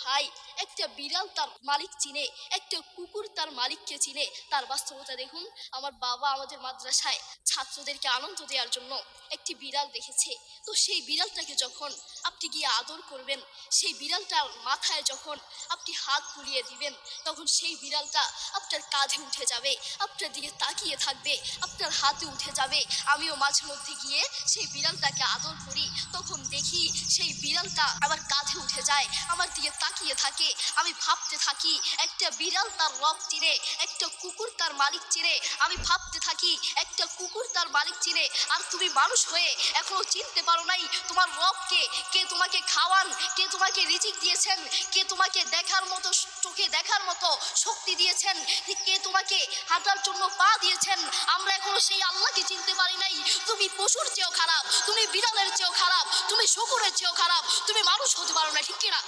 ভাই, একটা বিড়াল তার মালিক চিনে, একটা কুকুর তার মালিককে চিনে। তার বাস্তবতা দেখুন। আমার বাবা আমাদের মাদ্রাসায় ছাত্রদেরকে আনন্দ দেওয়ার জন্য একটি বিড়াল দেখেছে। তো সেই বিড়ালটাকে যখন আপনি গিয়ে আদর করবেন, সেই বিড়ালটার মাথায় যখন আপনি হাত বুলিয়ে দিবেন, তখন সেই বিড়ালটা আপনার কাঁধে উঠে যাবে, আপনার দিকে তাকিয়ে থাকবে, আপনার হাতে উঠে যাবে। আমিও মাঝে মধ্যে গিয়ে সেই বিড়ালটাকে আদর করি, তখন দেখি সেই বিড়ালটা আমার কাঁধে উঠে যায়, আমার দিকে তাকিয়ে থাকে। আমি ভাবতে থাকি একটা বিড়াল তার রব চিনে, একটা কুকুর তার মালিক চিনে। আমি ভাবতে থাকি একটা কুকুর তার মালিক চিনে, আর তুমি মানুষ হয়ে এখনো চিনতে পারো নাই তোমার রবকে। কে তোমাকে খাওয়ান, কে তোমাকে রিজিক দিয়েছেন, কে তোমাকে দেখার মতো চোখে দেখার মতো শক্তি দিয়েছেন, কে তোমাকে হাঁটার জন্য পা দিয়েছেন। আমরা এখনো সেই আল্লাহকে চিনতে পারি নাই। তুমি পশুর চেয়েও খারাপ, তুমি বিড়ালের চেয়েও খারাপ, তুমি শকুরের চেয়েও খারাপ, তুমি মানুষ হতে পারো না, ঠিক কিনা?